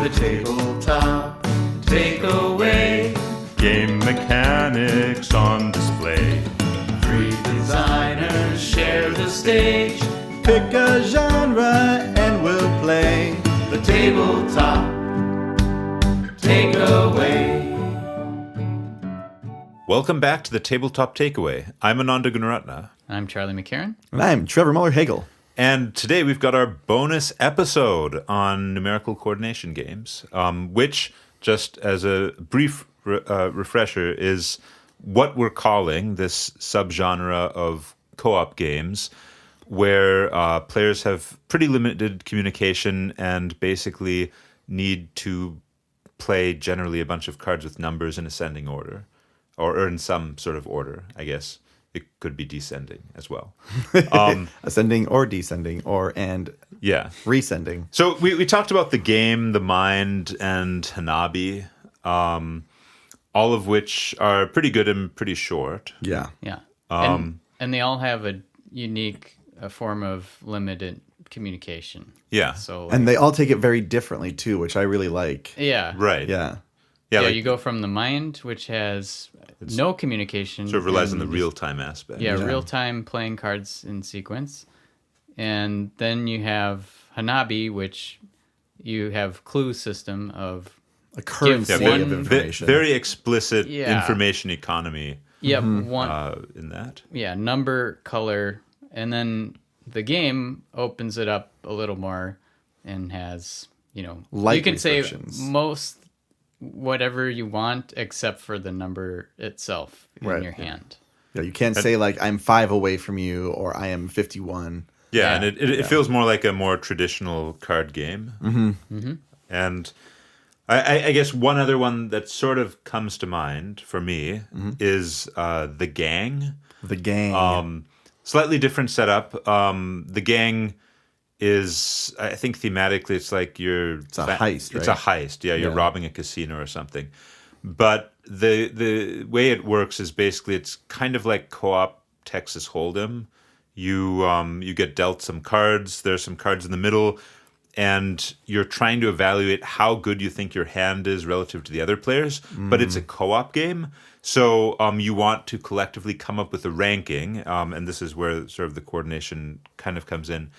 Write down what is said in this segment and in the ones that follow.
The tabletop takeaway. Game mechanics on display. Three designers share the stage. Pick a genre and we'll play. The tabletop takeaway. Welcome back to the Tabletop Takeaway. I'm Ananda Gunaratna. I'm Charlie McCarran. And I'm Trevor Muller-Hagel. And today we've got our bonus episode on numerical coordination games, which, just as a brief refresher, is what we're calling this subgenre of co-op games where players have pretty limited communication and basically need to play generally a bunch of cards with numbers in ascending order, or in some sort of order, I guess. It could be descending as well. Ascending or descending and rescending. So we talked about the game, the mind, and Hanabi, all of which are pretty good and pretty short. Yeah. Yeah. And they all have a unique form of limited communication. Yeah. So And they all take it very differently, too, which I really like. yeah. Right. Yeah. Yeah, like, you go from the mind, which has no communication. sort of relies on and the real-time aspect. Yeah, real-time playing cards in sequence. And then you have Hanabi, which you have clue system of A currency Give one- of information. Very explicit Yeah. information economy one in that. number, color, and then the game opens it up a little more and has, Light you can say restrictions. most whatever you want except for the number itself in Right. your hand. Yeah, you can't say, like, I'm 5 away from you or I am 51. Yeah, Yeah. and it feels more like a more traditional card game. Mm-hmm. And I guess one other one that sort of comes to mind for me is The Gang. The gang. Slightly different setup. The Gang is, I think thematically, it's like It's a heist, It's right? a heist. Yeah, you're robbing a casino or something. But the way it works is basically it's kind of like co-op Texas Hold'em. You get dealt some cards. There's some cards in the middle, and you're trying to evaluate how good you think your hand is relative to the other players. But it's a co-op game, so you want to collectively come up with a ranking, and this is where sort of the coordination kind of comes in.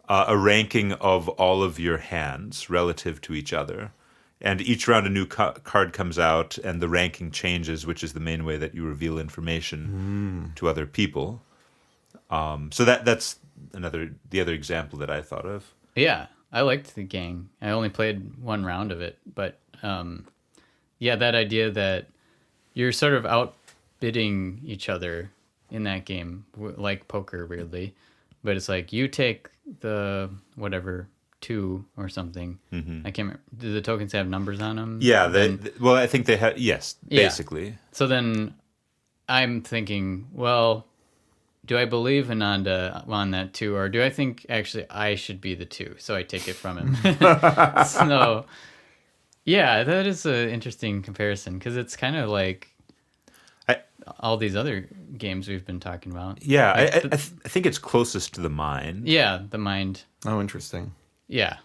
A ranking of all of your hands relative to each other. And each round a new card comes out and the ranking changes, which is the main way that you reveal information to other people. So that's the other example that I thought of. Yeah, I liked the gang. I only played one round of it, but that idea that you're sort of outbidding each other in that game, like poker, weirdly. But it's like you take the whatever 2 or something. I can't remember. Do the tokens have numbers on them? Yeah, I think they have. Yes, basically. So then I'm thinking, well, do I believe Ananda on that 2, or do I think actually I should be the 2? So I take it from him. So yeah, that is an interesting comparison because it's kind of like all these other games we've been talking about. Yeah, Like I think it's closest to the mind. Yeah, the mind. Oh, interesting. Yeah,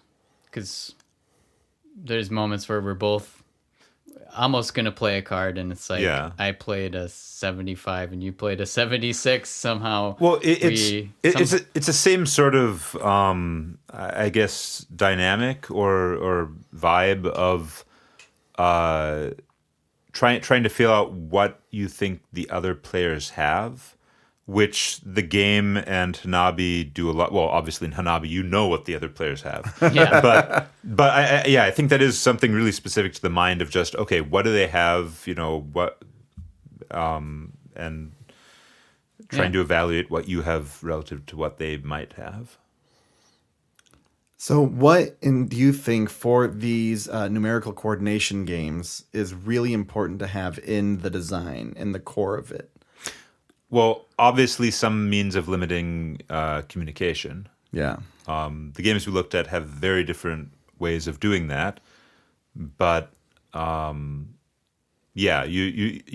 because there's moments where we're both almost going to play a card, and it's like I played a 75 and you played a 76 somehow. Well, it's the same sort of, I guess, dynamic or vibe of trying to feel out what you think the other players have, which the game and Hanabi do a lot. Well, obviously in Hanabi, you know what the other players have. Yeah. But I think that is something really specific to the mind of just, okay, what do they have? What, and trying to evaluate what you have relative to what they might have. So what do you think for these numerical coordination games is really important to have in the design, in the core of it? Well, obviously some means of limiting communication. Yeah. The games we looked at have very different ways of doing that. But you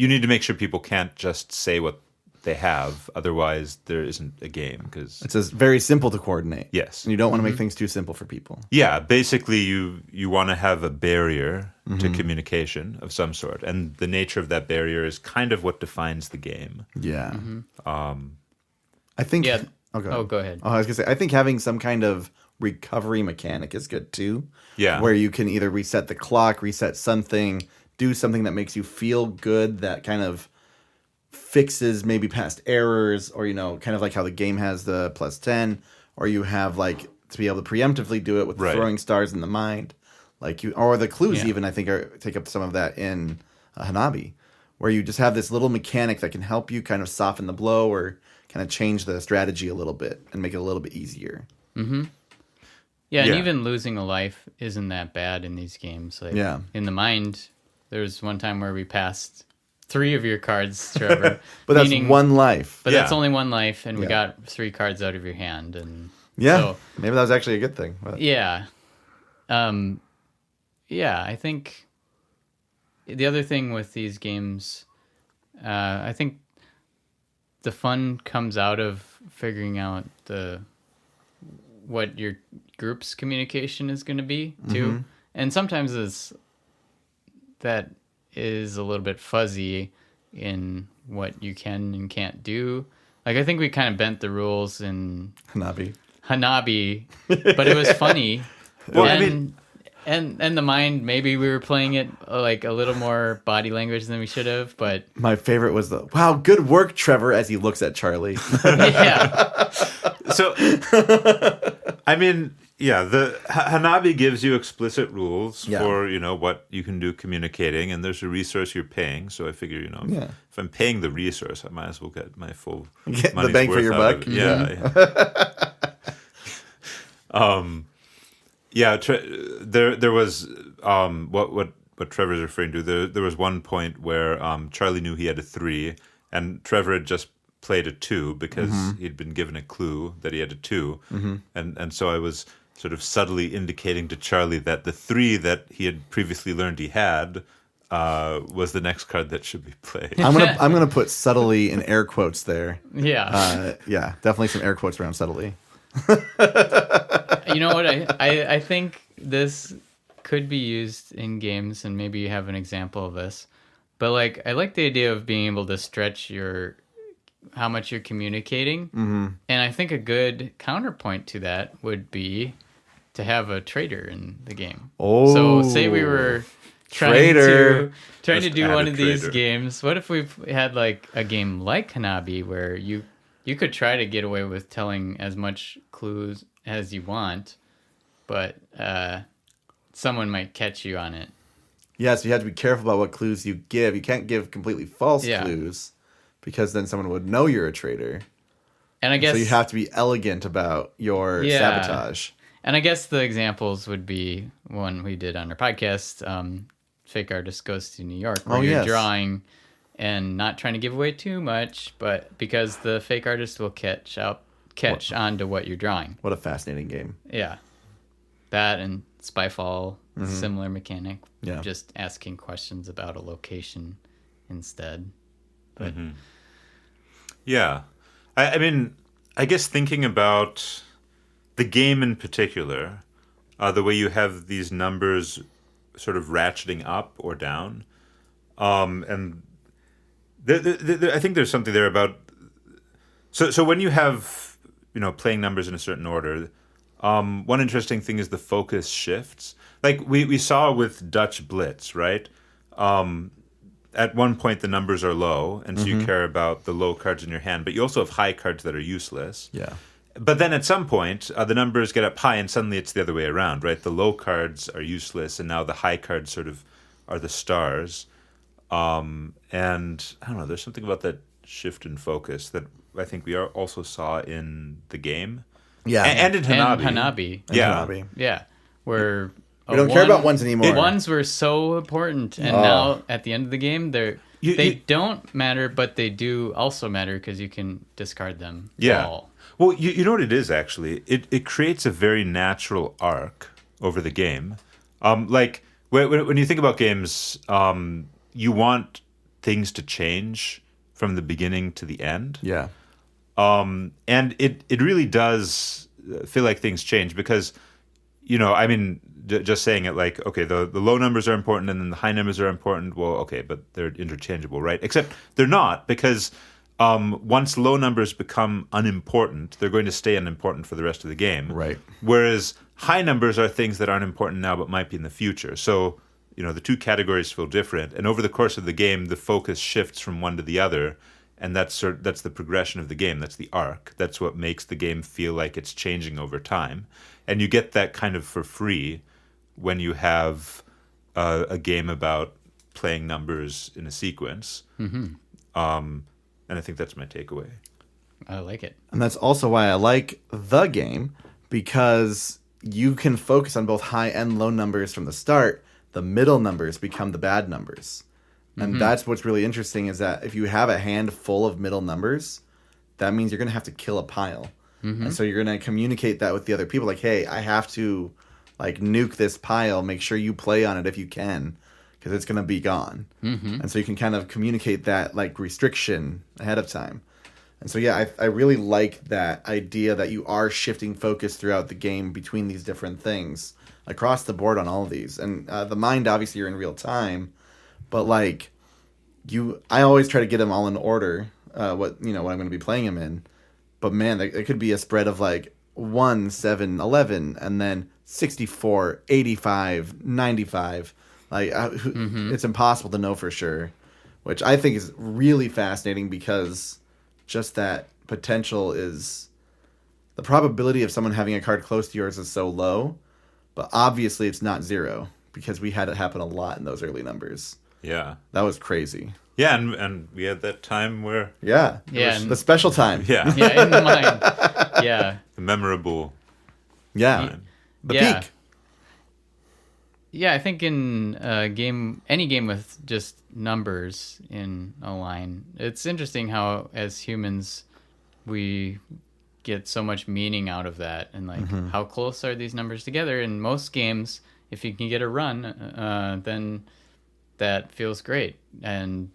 need to make sure people can't just say what they have. Otherwise, there isn't a game. Because It's just very simple to coordinate. yes, And you don't want to make things too simple for people. yeah, basically you want to have a barrier to communication of some sort, and the nature of that barrier is kind of what defines the game. Yeah. I think. Yeah. Oh, go ahead. Oh, go ahead. Oh, I was gonna say, I think having some kind of recovery mechanic is good too. Yeah. Where you can either reset the clock, reset something, do something that makes you feel good, that kind of fixes maybe past errors, or kind of like how the game has the +10, or you have like to be able to preemptively do it with Right. throwing stars in the mind, or the clues Yeah. even I think take up some of that in Hanabi, where you just have this little mechanic that can help you kind of soften the blow or kind of change the strategy a little bit and make it a little bit easier. Yeah, and Yeah. even losing a life isn't that bad in these games. Like, Yeah. in the mind, there was one time where we passed 3 of your cards, Trevor. But that's meaning- one life. But Yeah. that's only one life, and we Yeah. got 3 cards out of your hand, and Yeah, so, maybe that was actually a good thing. But yeah, yeah. I think the other thing with these games, I think the fun comes out of figuring out what your group's communication is going to be too, and sometimes that is a little bit fuzzy in what you can and can't do. Like, I think we kind of bent the rules in Hanabi. Hanabi, but it was funny. Well, I and, mean- and the mind, maybe we were playing it like a little more body language than we should have, but My favorite was wow, good work, Trevor, as he looks at Charlie. yeah, So, I mean, yeah, the Hanabi gives you explicit rules Yeah. for what you can do communicating, and there's a resource you're paying. So I figure Yeah. if I'm paying the resource, I might as well get my full Get the money's bang for worth your out of buck. it. Yeah. Yeah. There was what Trevor's referring to. There was one point where Charlie knew he had a 3, and Trevor had just played a 2 because he'd been given a clue that he had a 2, and so I was sort of subtly indicating to Charlie that the 3 that he had previously learned he had was the next card that should be played. I'm gonna put subtly in air quotes there. yeah. Yeah, definitely some air quotes around subtly. You know what? I think this could be used in games, and maybe you have an example of this. But like, I like the idea of being able to stretch how much you're communicating. Mm-hmm. And I think a good counterpoint to that would be to have a trader in the game. Oh. So say we were trying Trader. to Just do add one a of these trader. games. What if we had like a game like Hanabi where you could try to get away with telling as much clues as you want, but someone might catch you on it. Yes, you have to be careful about what clues you give. You can't give completely false Yeah. clues because then someone would know you're a traitor. And I guess So you have to be elegant about your Yeah. sabotage. And I guess the examples would be one we did on our podcast, Fake Artist Goes to New York, where Oh, you're yes. drawing and not trying to give away too much, but because the fake artist will catch on to what you're drawing. What a fascinating game. Yeah. That and Spyfall, similar mechanic. Yeah. Just asking questions about a location instead. But Yeah. I mean, I guess thinking about the game in particular, the way you have these numbers sort of ratcheting up or down, and I think there's something there about. So when you have playing numbers in a certain order, one interesting thing is the focus shifts. Like we saw with Dutch Blitz, right? At one point the numbers are low, and so you care about the low cards in your hand, but you also have high cards that are useless. Yeah. But then at some point, the numbers get up high, and suddenly it's the other way around, right? The low cards are useless, and now the high cards sort of are the stars. And I don't know, there's something about that shift in focus that I think we also saw in the game. Yeah. And in Hanabi. and Hanabi. Yeah. Hanabi. Yeah. Where We don't care about ones anymore. Ones were so important, and now at the end of the game, they don't matter, but they do also matter because you can discard them all. Well, you know what it is, actually? It creates a very natural arc over the game. Like, when you think about games, you want things to change from the beginning to the end. Yeah. And it really does feel like things change because, I mean, just saying it like, okay, the low numbers are important and then the high numbers are important. Well, okay, but they're interchangeable, right? Except they're not, because once low numbers become unimportant, they're going to stay unimportant for the rest of the game. Right. Whereas high numbers are things that aren't important now but might be in the future. So, the two categories feel different. And over the course of the game, the focus shifts from one to the other. And that's the progression of the game. That's the arc. That's what makes the game feel like it's changing over time. And you get that kind of for free when you have a game about playing numbers in a sequence. Mm-hmm. And I think that's my takeaway. I like it. And that's also why I like the game, because you can focus on both high and low numbers from the start. The middle numbers become the bad numbers. And that's what's really interesting, is that if you have a hand full of middle numbers, that means you're going to have to kill a pile. And so you're going to communicate that with the other people. Like, hey, I have to nuke this pile. Make sure you play on it if you can, because it's going to be gone. And so you can kind of communicate that restriction ahead of time. And so, yeah, I really like that idea that you are shifting focus throughout the game between these different things across the board on all of these. And the mind, obviously, you're in real time. But I always try to get them all in order. What I'm going to be playing them in. But man, it could be a spread of 1, 7, 11, and then 64, 85, 95. It's impossible to know for sure, which I think is really fascinating, because just that potential is, the probability of someone having a card close to yours is so low, but obviously it's not zero, because we had it happen a lot in those early numbers. Yeah. That was crazy. Yeah, and we had that time where... Yeah. Yeah. The special time. Yeah. Yeah, in the mind. Yeah. The memorable... Yeah. The peak. Yeah, I think in any game with just numbers in a line, it's interesting how, as humans, we get so much meaning out of that, and how close are these numbers together. In most games, if you can get a run, then that feels great. And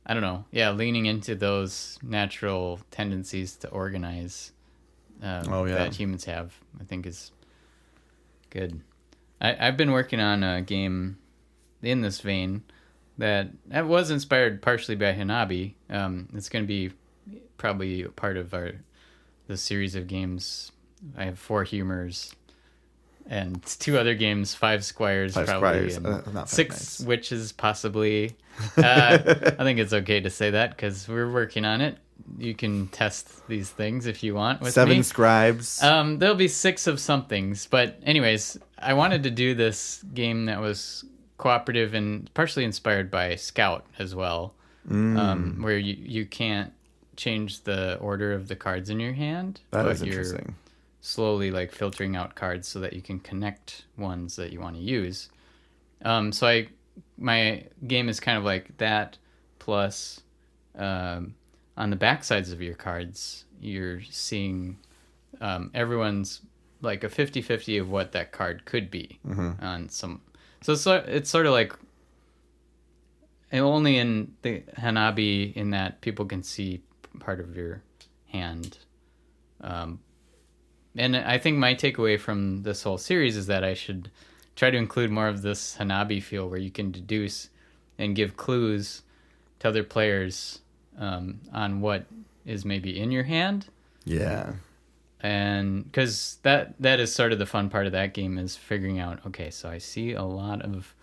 I don't know, leaning into those natural tendencies to organize that humans have, I think is good. I've been working on a game in this vein that was inspired partially by Hanabi. It's going to be probably part of the series of games. I have 4 humors and 2 other games, 5 squires, 5 probably, squires, and not 6 nice. witches, possibly. I think it's okay to say that because we're working on it. You can test these things if you want with 7 me. scribes. There'll be 6 of somethings, but anyways, I wanted to do this game that was cooperative and partially inspired by Scout as well, where you can't change the order of the cards in your hand. That but is interesting. Slowly filtering out cards so that you can connect ones that you want to use. So my game is kind of like that, plus on the back sides of your cards, you're seeing everyone's like a 50-50 of what that card could be on some. So it's sort of like, and only in the Hanabi in that people can see part of your hand. And I think my takeaway from this whole series is that I should try to include more of this Hanabi feel where you can deduce and give clues to other players on what is maybe in your hand. Yeah. And because that is sort of the fun part of that game, is figuring out, okay, so I see a lot of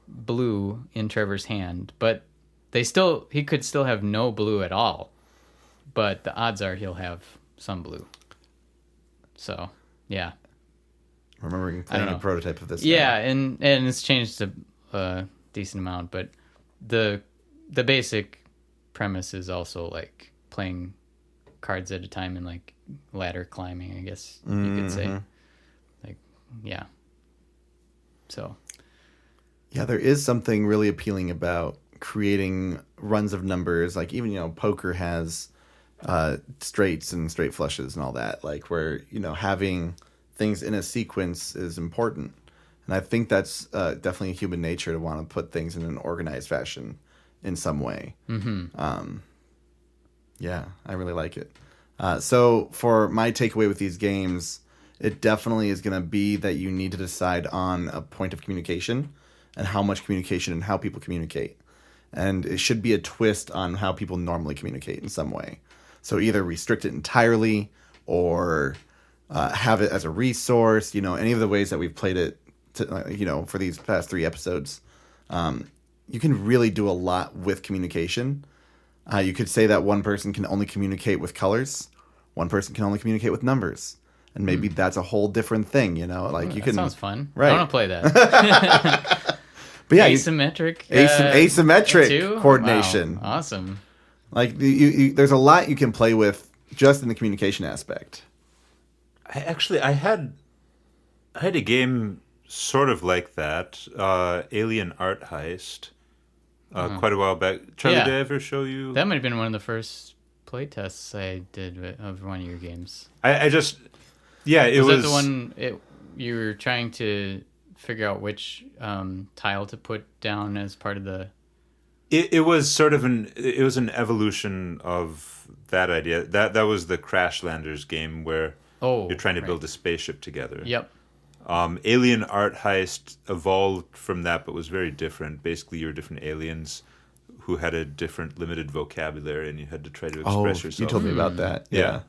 blue in Trevor's hand, but he could still have no blue at all, but the odds are he'll have some blue. So yeah, Remembering playing a prototype of this. Yeah, and it's changed a decent amount, but the basic premise is also playing cards at a time and ladder climbing, I guess you could say. Yeah. So. Yeah, there is something really appealing about creating runs of numbers. Even, poker has straights and straight flushes and all that. Where, having things in a sequence is important. And I think that's definitely human nature to want to put things in an organized fashion in some way. Yeah, I really like it. So for my takeaway with these games, it definitely is going to be that you need to decide on a point of communication and how much communication and how people communicate. And it should be a twist on how people normally communicate in some way. So either restrict it entirely or have it as a resource, any of the ways that we've played it, for these past 3 episodes. You can really do a lot with communication. You could say that one person can only communicate with colors. One person can only communicate with numbers. And maybe that's a whole different thing, like you can. That sounds fun. Right. I want to play that. But yeah, asymmetric. Asymmetric too? coordination. Wow. Awesome. Like there's a lot you can play with just in the communication aspect. I had a game sort of like that, Alien Art Heist, quite a while back. Charlie, Yeah. did I ever show you? That might have been one of the first play tests I did of one of your games. It was Was that the one you were trying to figure out which tile to put down as part of the... It was sort of an evolution of that idea. That was the Crashlanders game where you're trying to build a spaceship together. Yep. Alien Art Heist evolved from that, but was very different. Basically, you were different aliens who had a different limited vocabulary, and you had to try to express yourself. You told me about that. Yeah.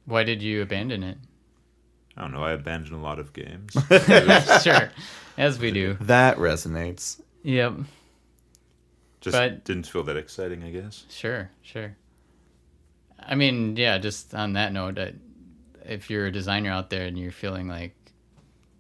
Why did you abandon it? I don't know. I abandoned a lot of games. Sure. As we do. That resonates. Yep. Just didn't feel that exciting, I guess. Sure. I mean, yeah, just on that note, if you're a designer out there and you're feeling like,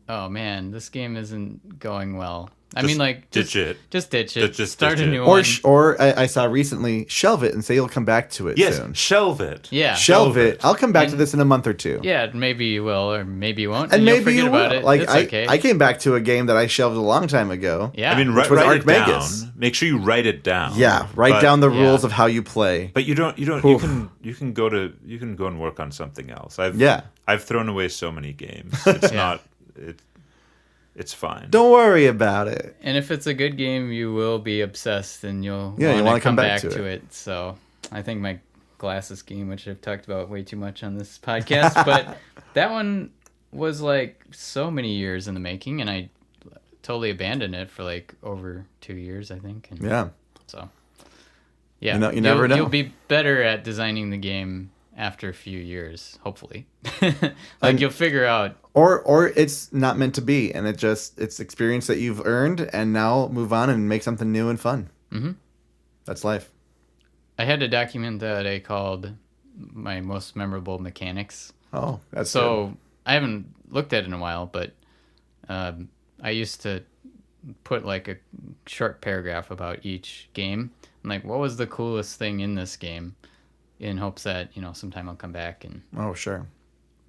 oh man, this game isn't going well. Ditch it. Just ditch it. Just Start ditch a it. new Or one. or I saw recently, shelve it and say you'll come back to it Yes, soon. shelve it. Yeah. Shelve it. I'll come back to this in a month or two. Yeah, maybe you will, or maybe you won't. And you'll maybe forget you about will. it. Like it's okay. I came back to a game that I shelved a long time ago. Yeah. I mean, Which was write it down. Archmagus. Make sure you write it down. Yeah, write down the rules of how you play. But you don't. Oof. You can go and work on something else. Yeah. I've thrown away so many games. It's not. It's fine. Don't worry about it. And if it's a good game, you will be obsessed, and you'll you want wanna to come back to to it. So I think my glasses game, which I've talked about way too much on this podcast, but that one was like so many years in the making, and I totally abandoned it for like over 2 years, I think. And Yeah. So yeah, You never know. You'll be better at designing the game after a few years, hopefully. Like you'll figure out. Or it's not meant to be, and it's experience that you've earned, and now move on and make something new and fun. Mm-hmm. That's life. I had a document that I called my most memorable mechanics. Oh, that's so good. I haven't looked at it in a while, but I used to put like a short paragraph about each game. And like, what was the coolest thing in this game? In hopes that, sometime I'll come back and Oh, sure.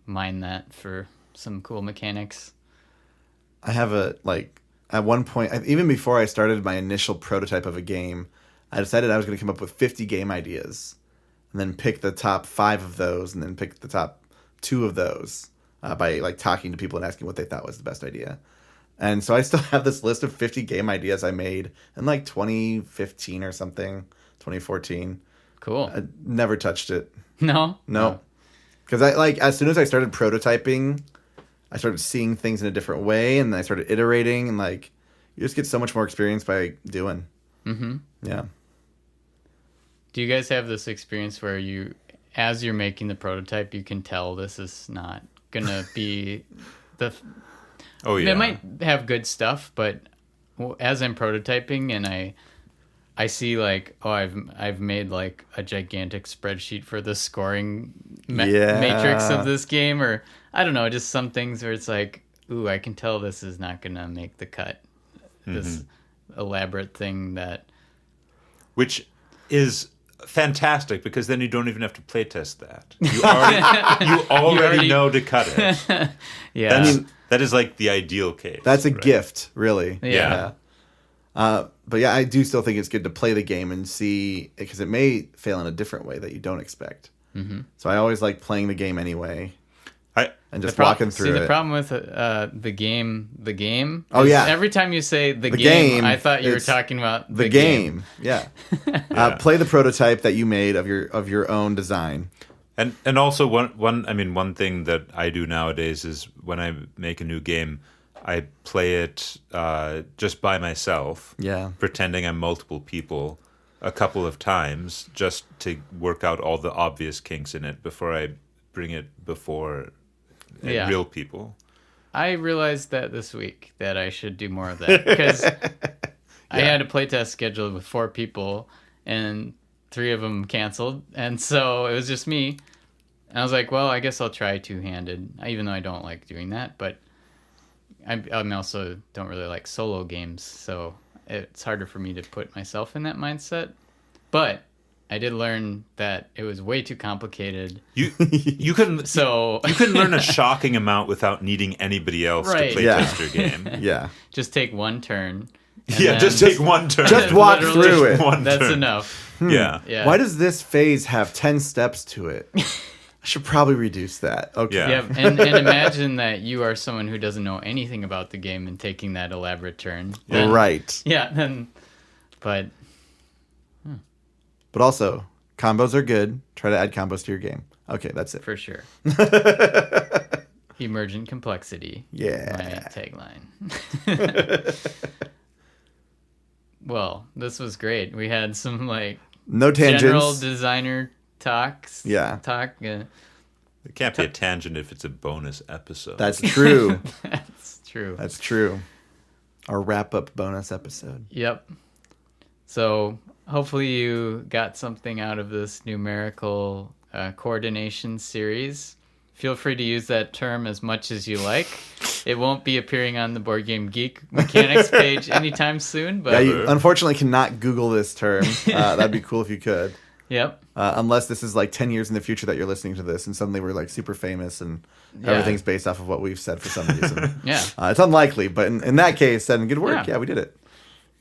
mine that for some cool mechanics. I have at one point, even before I started my initial prototype of a game, I decided I was going to come up with 50 game ideas and then pick the top 5 of those and then pick the top 2 of those by like talking to people and asking what they thought was the best idea. And so I still have this list of 50 game ideas I made in like 2015 or something, 2014. Cool. I never touched it. No? No. Because as soon as I started prototyping, I started seeing things in a different way, and I started iterating, and you just get so much more experience by doing. Mm-hmm. Yeah. Do you guys have this experience where as you're making the prototype, you can tell this is not gonna be Oh yeah. It might have good stuff, but as I'm prototyping and I see I've made like a gigantic spreadsheet for the scoring matrix of this game, or I don't know, just some things where it's like, ooh, I can tell this is not gonna make the cut. This elaborate thing which is fantastic, because then you don't even have to play test that. You already know to cut it. Yeah. That is like the ideal case. That's a gift, really. Yeah. But yeah, I do still think it's good to play the game and see, because it may fail in a different way that you don't expect. Mm-hmm. So I always like playing the game anyway. and just walking through it. The problem with the game. Oh, is yeah. Every time you say the game, I thought you were it's talking about the game. Yeah. Play the prototype that you made of your own design. And also one thing that I do nowadays is when I make a new game, I play it just by myself. Yeah. Pretending I'm multiple people a couple of times just to work out all the obvious kinks in it before I bring it before real people. I realized that this week that I should do more of that because I had a playtest scheduled with 4 people and 3 of them canceled, and so it was just me. And I was like, well, I guess I'll try two-handed, even though I don't like doing that. But I also don't really like solo games, so it's harder for me to put myself in that mindset. But I did learn that it was way too complicated. You can learn a shocking amount without needing anybody else to playtest your game. Yeah. Just take one turn. Just take one turn. Just walk through it. That's enough. Yeah. Why does this phase have 10 steps to it? I should probably reduce that. Okay. Yeah. And imagine that you are someone who doesn't know anything about the game and taking that elaborate turn. Then, Right. Yeah. But also, combos are good. Try to add combos to your game. Okay, that's it. for sure. Emergent complexity. Yeah. My tagline. Well, this was great. We had some No tangents. general designer talks. Yeah. It can't be a tangent if it's a bonus episode. That's true. That's true. That's true. Our wrap-up bonus episode. Yep. So hopefully you got something out of this numerical coordination series. Feel free to use that term as much as you like. It won't be appearing on the Board Game Geek mechanics page anytime soon. But Yeah, you unfortunately cannot Google this term. That'd be cool if you could. Yep. Unless this is 10 years in the future that you're listening to this and suddenly we're super famous and everything's based off of what we've said for some reason. Yeah. It's unlikely, but in that case, then good work. Yeah, we did it.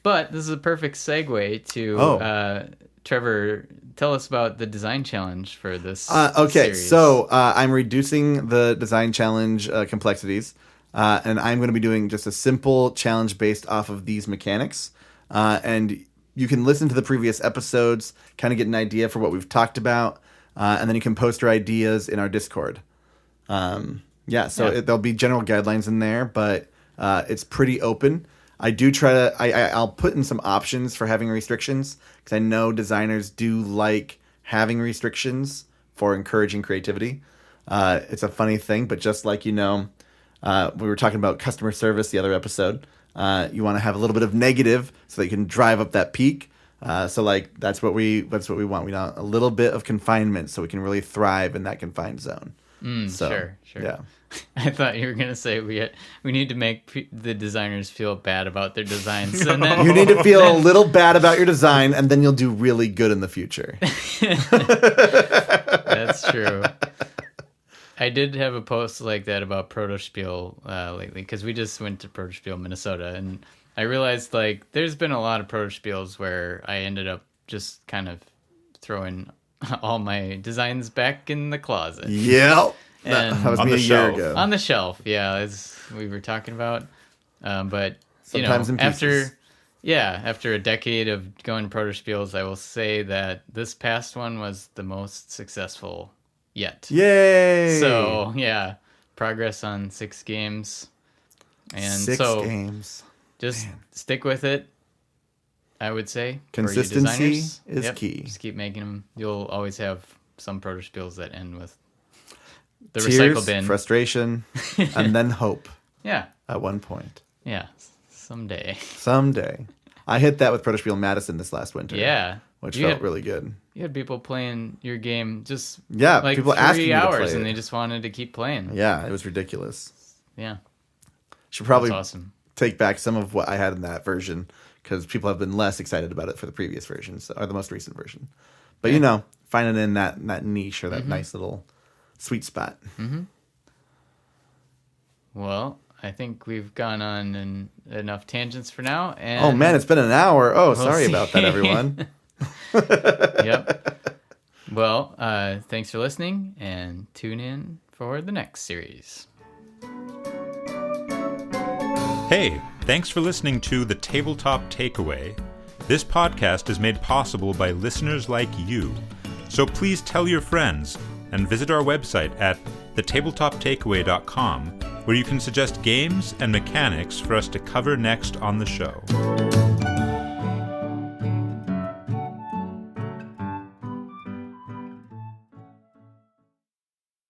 But this is a perfect segue to Trevor. Tell us about the design challenge for this. Okay, series. so I'm reducing the design challenge complexities, and I'm going to be doing just a simple challenge based off of these mechanics. And you can listen to the previous episodes, kind of get an idea for what we've talked about, and then you can post your ideas in our Discord. There'll be general guidelines in there, but it's pretty open. I do try to. I'll put in some options for having restrictions because I know designers do like having restrictions for encouraging creativity. It's a funny thing, but just like we were talking about customer service the other episode. You want to have a little bit of negative so that you can drive up that peak. That's what we want. We want a little bit of confinement so we can really thrive in that confined zone. Sure. Yeah. I thought you were going to say we need to make the designers feel bad about their designs. And then, You need to feel a little bad about your design, and then you'll do really good in the future. That's true. I did have a post like that about Protospiel lately because we just went to Protospiel, Minnesota, and I realized there's been a lot of Protospiels where I ended up just kind of throwing all my designs back in the closet. Yep. And that was on me the a year shelf. ago. On the shelf, yeah, as we were talking about. But Sometimes in pieces. after a decade of going to Protospiels, I will say that this past one was the most successful yet. Yay! So yeah, progress on 6 games, and 6 so games. just stick with it. I would say for you Consistency designers. is key. Just keep making them. You'll always have some Protospiels that end with the Tears, recycle bin. frustration, and then hope Yeah, at one point. yeah. Someday. Someday. I hit that with Protospiel Madison this last winter. Yeah, Which You felt had- really good. You had people playing your game just People asking 3 me to hours, play and it. they just wanted to keep playing. Yeah, it was ridiculous. Yeah, Should probably that's awesome. take back some of what I had in that version because people have been less excited about it for the previous versions or the most recent version. But finding in that niche or that nice little sweet spot. Well, I think we've gone on enough tangents for now. And Oh man, it's been an hour. Oh, sorry see. about that, everyone. Yep. Well, thanks for listening, and tune in for the next series. Hey, thanks for listening to The Tabletop Takeaway. This podcast is made possible by listeners like you. So please tell your friends and visit our website at thetabletoptakeaway.com, where you can suggest games and mechanics for us to cover next on the show.